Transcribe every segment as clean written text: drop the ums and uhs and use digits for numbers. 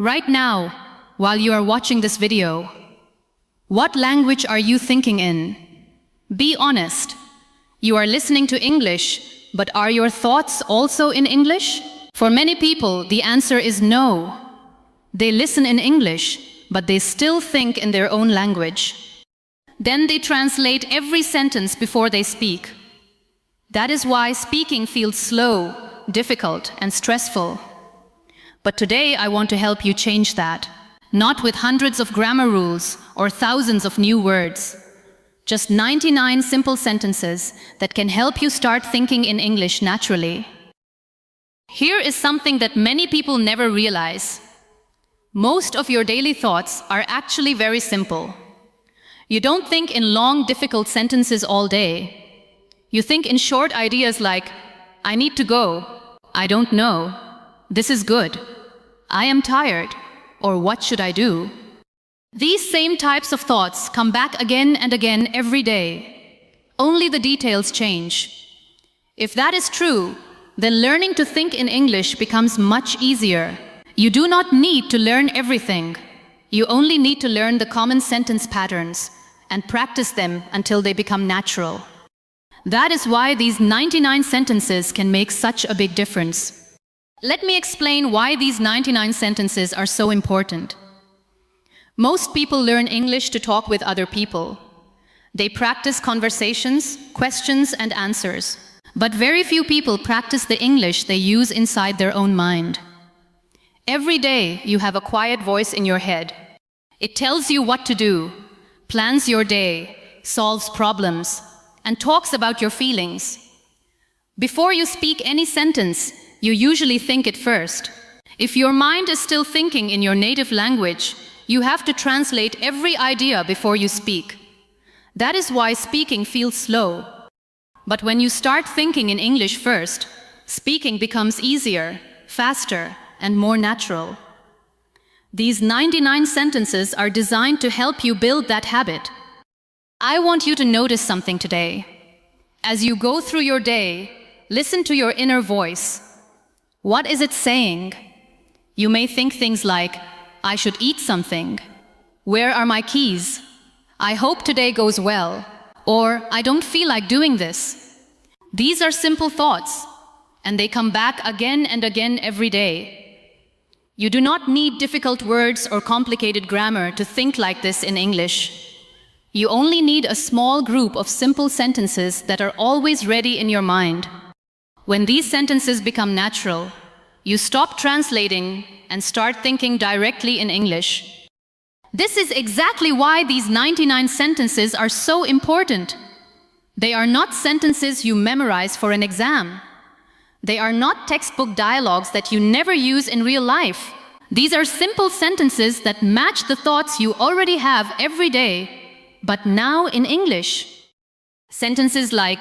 Right now, while you are watching this video, what language are you thinking in? Be honest. You are listening to English, but are your thoughts also in English? For many people, the answer is no. They listen in English, but they still think in their own language. Then they translate every sentence before they speak. That is why speaking feels slow, difficult, and stressful. But today I want to help you change that. Not with hundreds of grammar rules or thousands of new words. Just 99 simple sentences that can help you start thinking in English naturally. Here is something that many people never realize. Most of your daily thoughts are actually very simple. You don't think in long, difficult sentences all day. You think in short ideas like, I need to go, I don't know, this is good, I am tired, or what should I do? These same types of thoughts come back again and again every day. Only the details change. If that is true, then learning to think in English becomes much easier. You do not need to learn everything. You only need to learn the common sentence patterns and practice them until they become natural. That is why these 99 sentences can make such a big difference. Let me explain why these 99 sentences are so important. Most people learn English to talk with other people. They practice conversations, questions, and answers. But very few people practice the English they use inside their own mind. Every day you have a quiet voice in your head. It tells you what to do, plans your day, solves problems, and talks about your feelings. Before you speak any sentence, you usually think it first. If your mind is still thinking in your native language, you have to translate every idea before you speak. That is why speaking feels slow. But when you start thinking in English first, speaking becomes easier, faster, and more natural. These 99 sentences are designed to help you build that habit. I want you to notice something today. As you go through your day, listen to your inner voice. What is it saying? You may think things like, I should eat something. Where are my keys? I hope today goes well. Or, I don't feel like doing this. These are simple thoughts, and they come back again and again every day. You do not need difficult words or complicated grammar to think like this in English. You only need a small group of simple sentences that are always ready in your mind. When these sentences become natural, you stop translating and start thinking directly in English. This is exactly why these 99 sentences are so important. They are not sentences you memorize for an exam. They are not textbook dialogues that you never use in real life. These are simple sentences that match the thoughts you already have every day, but now in English. Sentences like,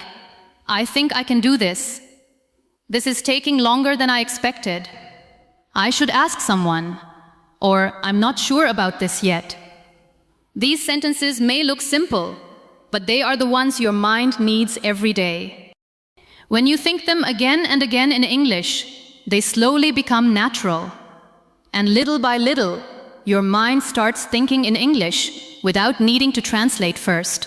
I think I can do this. This is taking longer than I expected. I should ask someone. Or, I'm not sure about this yet. These sentences may look simple, but they are the ones your mind needs every day. When you think them again and again in English, they slowly become natural. And little by little, your mind starts thinking in English without needing to translate first.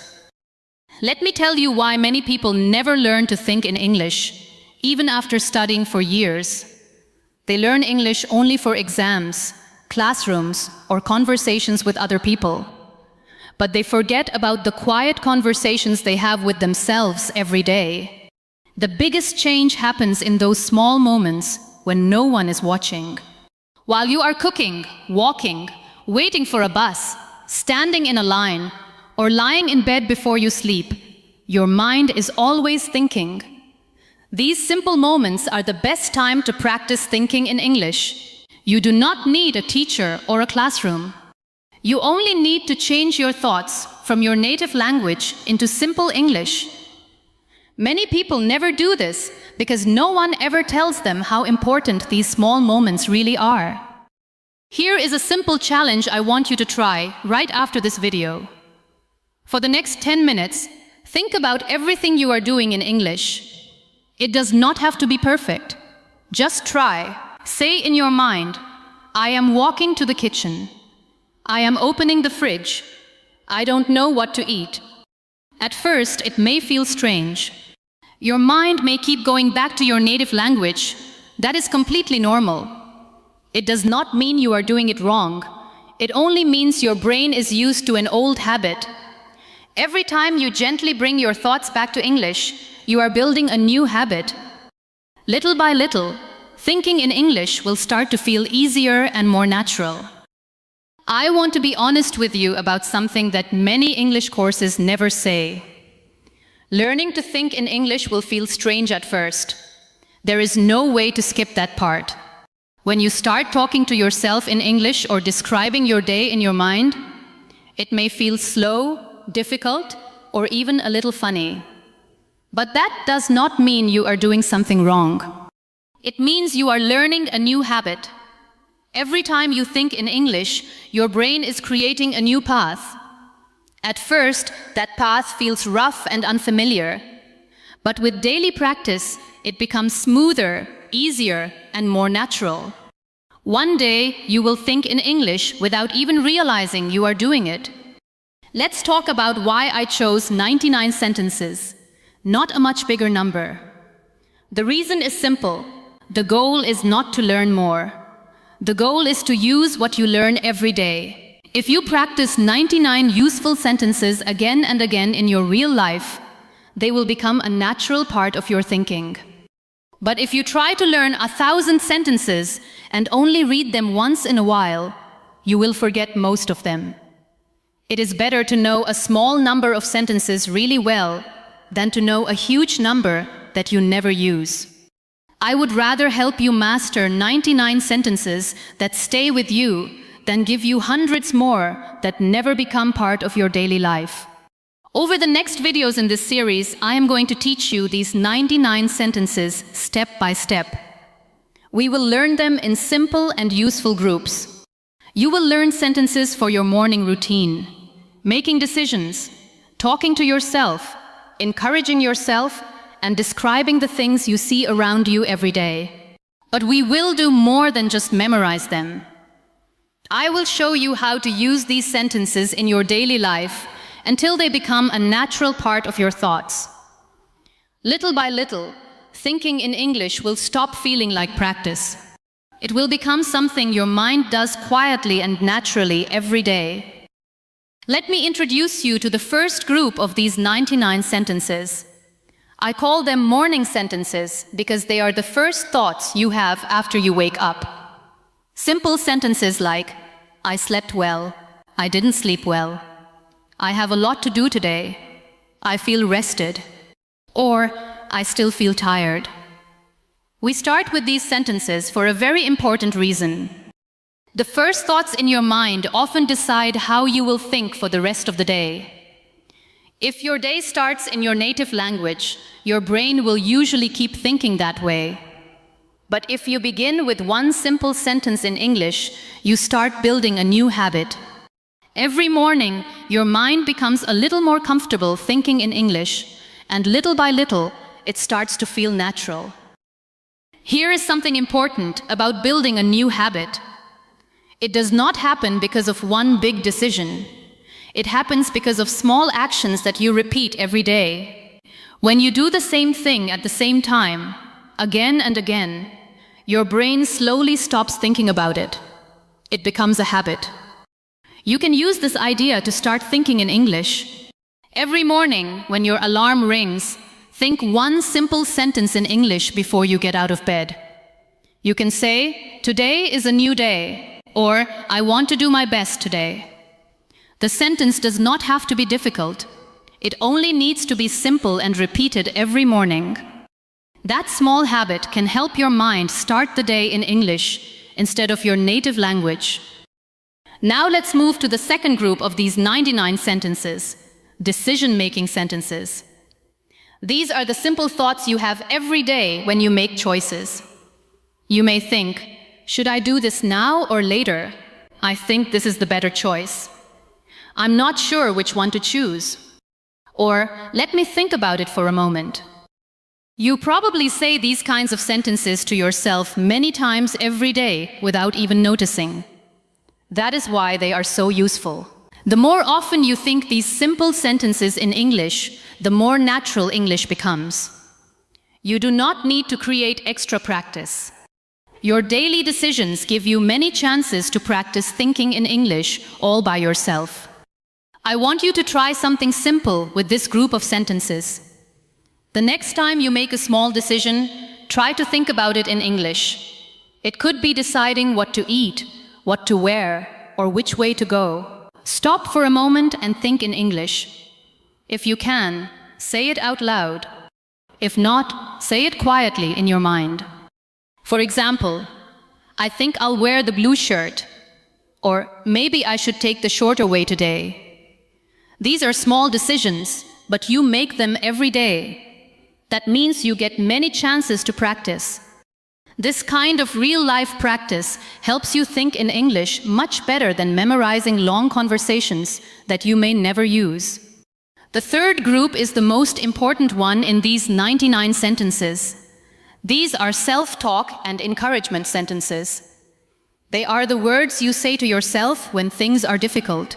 Let me tell you why many people never learn to think in English, even after studying for years. They learn English only for exams, classrooms, or conversations with other people. But they forget about the quiet conversations they have with themselves every day. The biggest change happens in those small moments when no one is watching. While you are cooking, walking, waiting for a bus, standing in a line, or lying in bed before you sleep, your mind is always thinking. These simple moments are the best time to practice thinking in English. You do not need a teacher or a classroom. You only need to change your thoughts from your native language into simple English. Many people never do this because no one ever tells them how important these small moments really are. Here is a simple challenge I want you to try right after this video. For the next 10 minutes, think about everything you are doing in English. It does not have to be perfect. Just try. Say in your mind, I am walking to the kitchen. I am opening the fridge. I don't know what to eat. At first, it may feel strange. Your mind may keep going back to your native language. That is completely normal. It does not mean you are doing it wrong. It only means your brain is used to an old habit. Every time you gently bring your thoughts back to English, you are building a new habit. Little by little, thinking in English will start to feel easier and more natural. I want to be honest with you about something that many English courses never say. Learning to think in English will feel strange at first. There is no way to skip that part. When you start talking to yourself in English or describing your day in your mind, it may feel slow, difficult, or even a little funny. But that does not mean you are doing something wrong. It means you are learning a new habit. Every time you think in English, your brain is creating a new path. At first, that path feels rough and unfamiliar. But with daily practice, it becomes smoother, easier, and more natural. One day, you will think in English without even realizing you are doing it. Let's talk about why I chose 99 sentences, not a much bigger number. The reason is simple. The goal is not to learn more. The goal is to use what you learn every day. If you practice 99 useful sentences again and again in your real life, they will become a natural part of your thinking. But if you try to learn 1,000 sentences and only read them once in a while, you will forget most of them. It is better to know a small number of sentences really well than to know a huge number that you never use. I would rather help you master 99 sentences that stay with you than give you hundreds more that never become part of your daily life. Over the next videos in this series, I am going to teach you these 99 sentences step by step. We will learn them in simple and useful groups. You will learn sentences for your morning routine, making decisions, talking to yourself, encouraging yourself, and describing the things you see around you every day. But we will do more than just memorize them. I will show you how to use these sentences in your daily life until they become a natural part of your thoughts. Little by little, thinking in English will stop feeling like practice. It will become something your mind does quietly and naturally every day. Let me introduce you to the first group of these 99 sentences. I call them morning sentences because they are the first thoughts you have after you wake up. Simple sentences like, I slept well, I didn't sleep well, I have a lot to do today, I feel rested, or I still feel tired. We start with these sentences for a very important reason. The first thoughts in your mind often decide how you will think for the rest of the day. If your day starts in your native language, your brain will usually keep thinking that way. But if you begin with one simple sentence in English, you start building a new habit. Every morning, your mind becomes a little more comfortable thinking in English, and little by little, it starts to feel natural. Here is something important about building a new habit. It does not happen because of one big decision. It happens because of small actions that you repeat every day. When you do the same thing at the same time, again and again, your brain slowly stops thinking about it. It becomes a habit. You can use this idea to start thinking in English. Every morning, when your alarm rings, think one simple sentence in English before you get out of bed. You can say, "Today is a new day," or "I want to do my best today." The sentence does not have to be difficult. It only needs to be simple and repeated every morning. That small habit can help your mind start the day in English instead of your native language. Now let's move to the second group of these 99 sentences, decision-making sentences. These are the simple thoughts you have every day when you make choices. You may think, should I do this now or later? I think this is the better choice. I'm not sure which one to choose. Or, let me think about it for a moment. You probably say these kinds of sentences to yourself many times every day without even noticing. That is why they are so useful. The more often you think these simple sentences in English, the more natural English becomes. You do not need to create extra practice. Your daily decisions give you many chances to practice thinking in English all by yourself. I want you to try something simple with this group of sentences. The next time you make a small decision, try to think about it in English. It could be deciding what to eat, what to wear, or which way to go. Stop for a moment and think in English. If you can, say it out loud. If not, say it quietly in your mind. For example, I think I'll wear the blue shirt, or maybe I should take the shorter way today. These are small decisions, but you make them every day. That means you get many chances to practice. This kind of real-life practice helps you think in English much better than memorizing long conversations that you may never use. The third group is the most important one in these 99 sentences. These are self-talk and encouragement sentences. They are the words you say to yourself when things are difficult,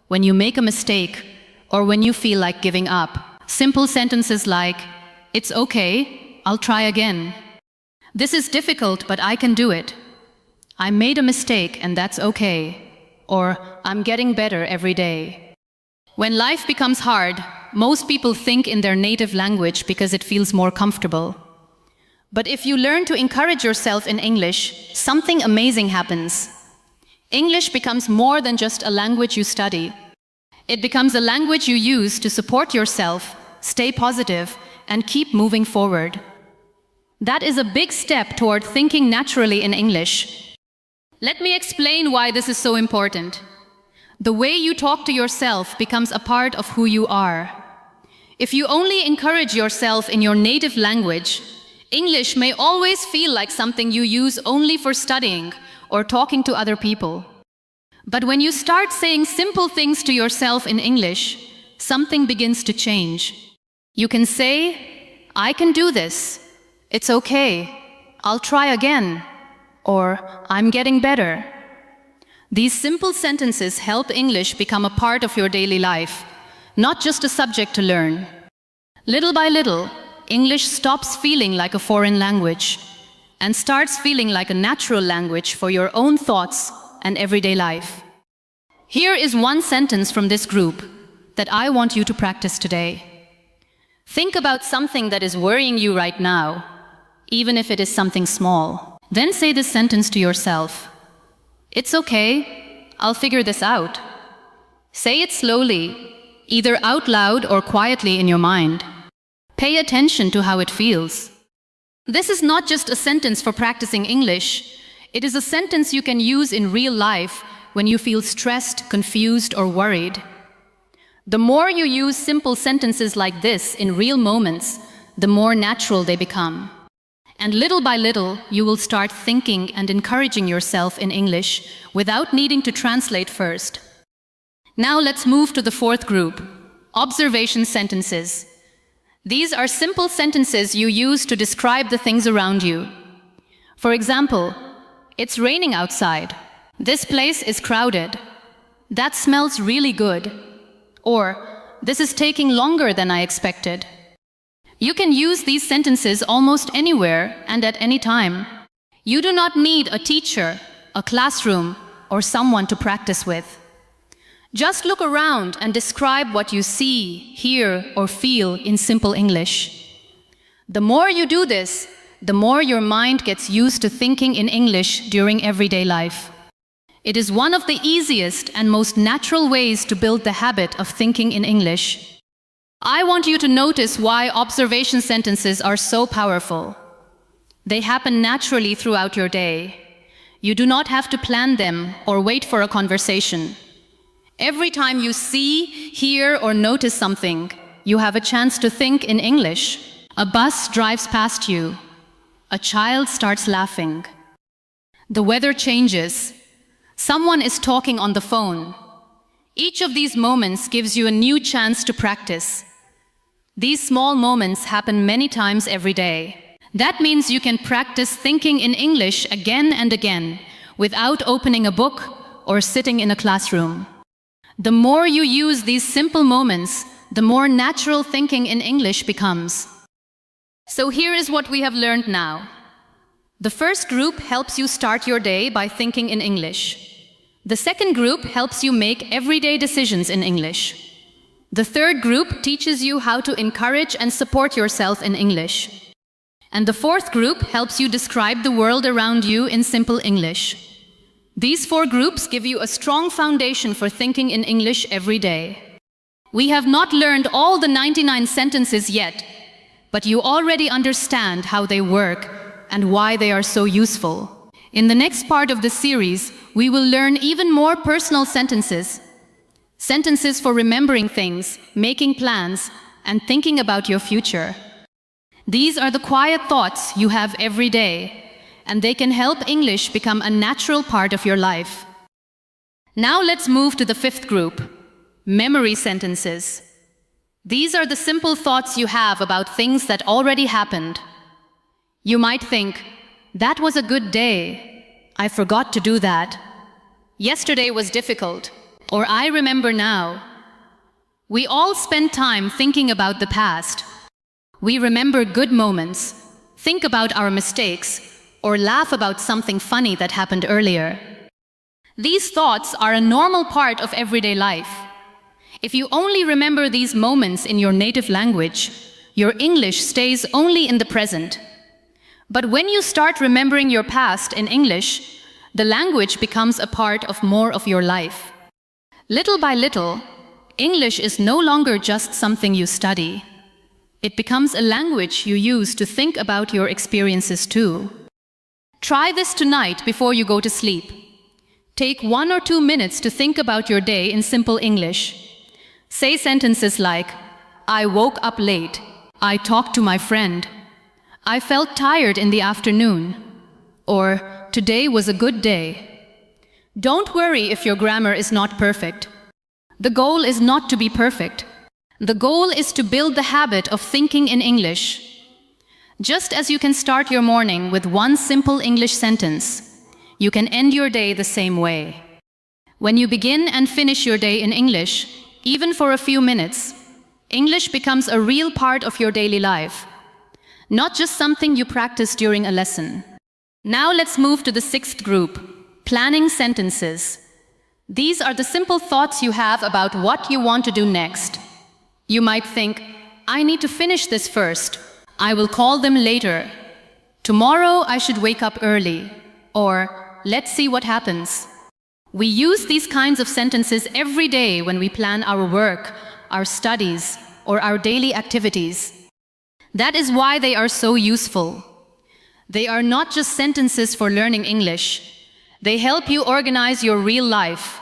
when you make a mistake, or when you feel like giving up. Simple sentences like, "It's okay, I'll try again. This is difficult, but I can do it. I made a mistake and that's okay." Or, "I'm getting better every day." When life becomes hard, most people think in their native language because it feels more comfortable. But if you learn to encourage yourself in English, something amazing happens. English becomes more than just a language you study. It becomes a language you use to support yourself, stay positive, and keep moving forward. That is a big step toward thinking naturally in English. Let me explain why this is so important. The way you talk to yourself becomes a part of who you are. If you only encourage yourself in your native language, English may always feel like something you use only for studying or talking to other people. But when you start saying simple things to yourself in English, something begins to change. You can say, "I can do this. It's okay. I'll try again." Or, "I'm getting better." These simple sentences help English become a part of your daily life, not just a subject to learn. Little by little, English stops feeling like a foreign language and starts feeling like a natural language for your own thoughts and everyday life. Here is one sentence from this group that I want you to practice today. Think about something that is worrying you right now, even if it is something small. Then say this sentence to yourself. "It's okay, I'll figure this out." Say it slowly, either out loud or quietly in your mind. Pay attention to how it feels. This is not just a sentence for practicing English. It is a sentence you can use in real life when you feel stressed, confused, or worried. The more you use simple sentences like this in real moments, the more natural they become. And little by little, you will start thinking and encouraging yourself in English without needing to translate first. Now let's move to the fourth group, observation sentences. These are simple sentences you use to describe the things around you. For example, "It's raining outside." "This place is crowded." "That smells really good." Or, "This is taking longer than I expected." You can use these sentences almost anywhere and at any time. You do not need a teacher, a classroom, or someone to practice with. Just look around and describe what you see, hear, or feel in simple English. The more you do this, the more your mind gets used to thinking in English during everyday life. It is one of the easiest and most natural ways to build the habit of thinking in English. I want you to notice why observation sentences are so powerful. They happen naturally throughout your day. You do not have to plan them or wait for a conversation. Every time you see, hear, or notice something, you have a chance to think in English. A bus drives past you. A child starts laughing. The weather changes. Someone is talking on the phone. Each of these moments gives you a new chance to practice. These small moments happen many times every day. That means you can practice thinking in English again and again, without opening a book or sitting in a classroom. The more you use these simple moments, the more natural thinking in English becomes. So here is what we have learned now. The first group helps you start your day by thinking in English. The second group helps you make everyday decisions in English. The third group teaches you how to encourage and support yourself in English. And the fourth group helps you describe the world around you in simple English. These four groups give you a strong foundation for thinking in English every day. We have not learned all the 99 sentences yet, but you already understand how they work and why they are so useful. In the next part of the series, we will learn even more personal sentences. Sentences for remembering things, making plans, and thinking about your future. These are the quiet thoughts you have every day, and they can help English become a natural part of your life. Now let's move to the fifth group, memory sentences. These are the simple thoughts you have about things that already happened. You might think, that was a good day. I forgot to do that. Yesterday was difficult. Or I remember now. We all spend time thinking about the past. We remember good moments, think about our mistakes, or laugh about something funny that happened earlier. These thoughts are a normal part of everyday life. If you only remember these moments in your native language, your English stays only in the present. But when you start remembering your past in English, the language becomes a part of more of your life. Little by little, English is no longer just something you study. It becomes a language you use to think about your experiences too. Try this tonight before you go to sleep. Take 1 or 2 minutes to think about your day in simple English. Say sentences like, I woke up late. I talked to my friend. I felt tired in the afternoon. Or, today was a good day. Don't worry if your grammar is not perfect. The goal is not to be perfect. The goal is to build the habit of thinking in English. Just as you can start your morning with one simple English sentence, you can end your day the same way. When you begin and finish your day in English, even for a few minutes, English becomes a real part of your daily life, not just something you practice during a lesson. Now let's move to the sixth group. Planning sentences. These are the simple thoughts you have about what you want to do next. You might think, I need to finish this first. I will call them later. Tomorrow I should wake up early. Or, let's see what happens. We use these kinds of sentences every day when we plan our work, our studies, or our daily activities. That is why they are so useful. They are not just sentences for learning English. They help you organize your real life.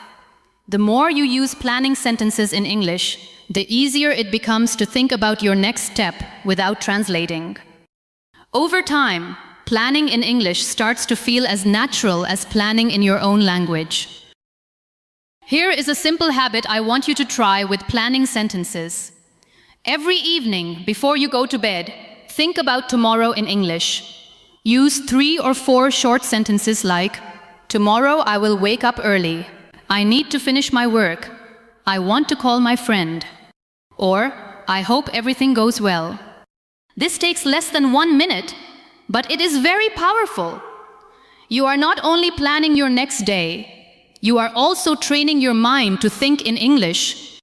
The more you use planning sentences in English, the easier it becomes to think about your next step without translating. Over time, planning in English starts to feel as natural as planning in your own language. Here is a simple habit I want you to try with planning sentences. Every evening, before you go to bed, think about tomorrow in English. Use 3 or 4 short sentences like, tomorrow I will wake up early. I need to finish my work. I want to call my friend. Or, I hope everything goes well. This takes less than 1 minute, but it is very powerful. You are not only planning your next day, you are also training your mind to think in English.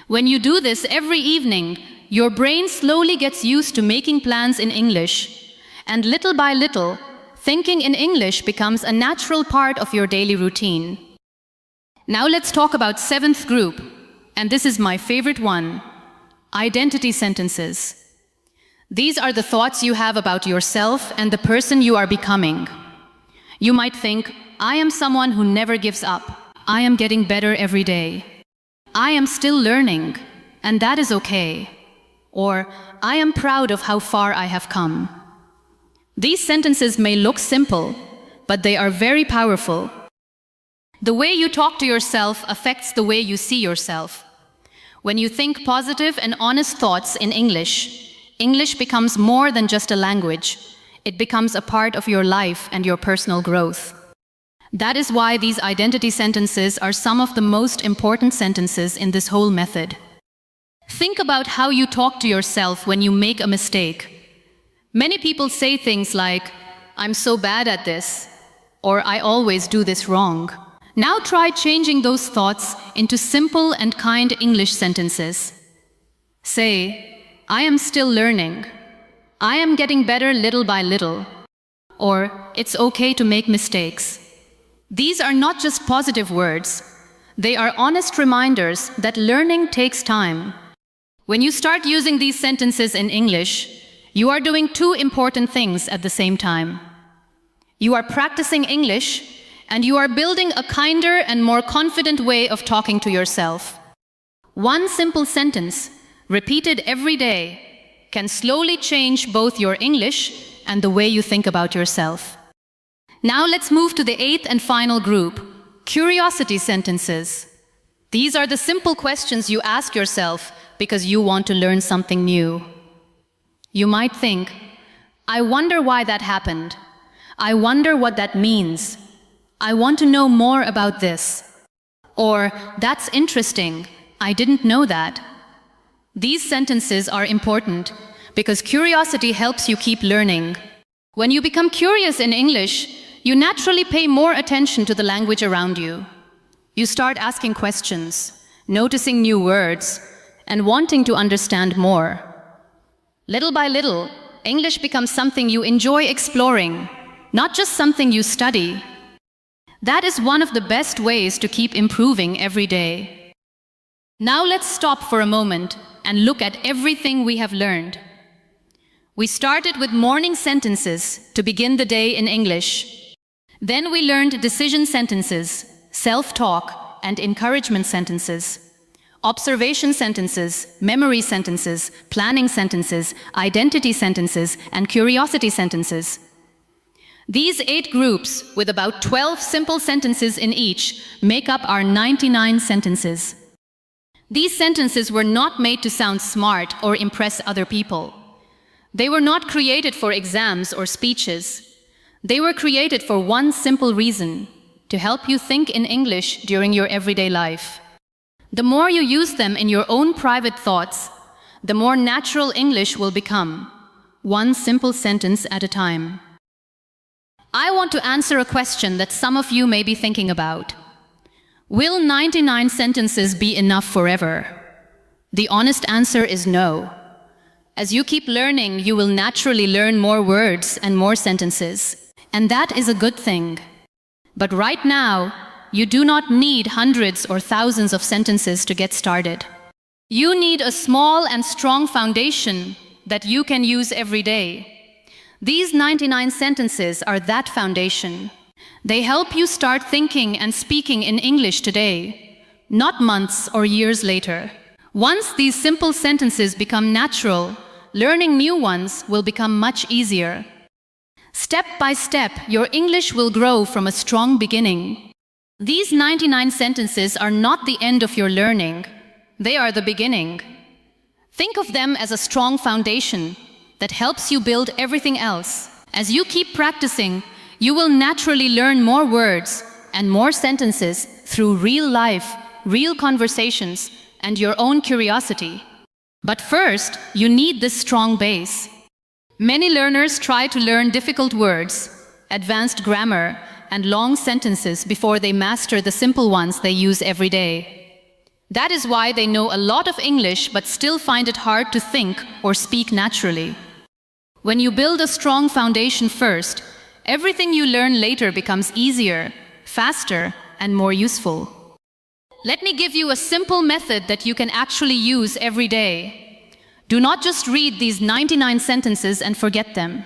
When you do this every evening, your brain slowly gets used to making plans in English, and little by little, thinking in English becomes a natural part of your daily routine. Now let's talk about 7th group, and this is my favorite one, identity sentences. These are the thoughts you have about yourself and the person you are becoming. You might think, I am someone who never gives up. I am getting better every day. I am still learning, and that is okay. Or, I am proud of how far I have come. These sentences may look simple, but they are very powerful. The way you talk to yourself affects the way you see yourself. When you think positive and honest thoughts in English, English becomes more than just a language. It becomes a part of your life and your personal growth. That is why these identity sentences are some of the most important sentences in this whole method. Think about how you talk to yourself when you make a mistake. Many people say things like, "I'm so bad at this," or "I always do this wrong." Now try changing those thoughts into simple and kind English sentences. Say, "I am still learning," "I am getting better little by little," or "It's okay to make mistakes." These are not just positive words. They are honest reminders that learning takes time. When you start using these sentences in English, you are doing two important things at the same time. You are practicing English, and you are building a kinder and more confident way of talking to yourself. One simple sentence, repeated every day, can slowly change both your English and the way you think about yourself. Now let's move to the eighth and final group, curiosity sentences. These are the simple questions you ask yourself because you want to learn something new. You might think, "I wonder why that happened. I wonder what that means. I want to know more about this." Or, "That's interesting. I didn't know that." These sentences are important because curiosity helps you keep learning. When you become curious in English, you naturally pay more attention to the language around you. You start asking questions, noticing new words, and wanting to understand more. Little by little, English becomes something you enjoy exploring, not just something you study. That is one of the best ways to keep improving every day. Now let's stop for a moment and look at everything we have learned. We started with morning sentences to begin the day in English. Then we learned decision sentences, self-talk, and encouragement sentences, observation sentences, memory sentences, planning sentences, identity sentences, and curiosity sentences. These 8 groups, with about 12 simple sentences in each, make up our 99 sentences. These sentences were not made to sound smart or impress other people. They were not created for exams or speeches. They were created for one simple reason: to help you think in English during your everyday life. The more you use them in your own private thoughts, the more natural English will become, one simple sentence at a time. I want to answer a question that some of you may be thinking about. Will 99 sentences be enough forever? The honest answer is no. As you keep learning, you will naturally learn more words and more sentences, and that is a good thing. But right now, you do not need hundreds or thousands of sentences to get started. You need a small and strong foundation that you can use every day. These 99 sentences are that foundation. They help you start thinking and speaking in English today, not months or years later. Once these simple sentences become natural, learning new ones will become much easier. Step by step, your English will grow from a strong beginning. These 99 sentences are not the end of your learning. They are the beginning. Think of them as a strong foundation that helps you build everything else. As you keep practicing, you will naturally learn more words and more sentences through real life, real conversations, and your own curiosity. But first, you need this strong base. Many learners try to learn difficult words, advanced grammar, and long sentences before they master the simple ones they use every day. That is why they know a lot of English but still find it hard to think or speak naturally. When you build a strong foundation first, everything you learn later becomes easier, faster, and more useful. Let me give you a simple method that you can actually use every day. Do not just read these 99 sentences and forget them.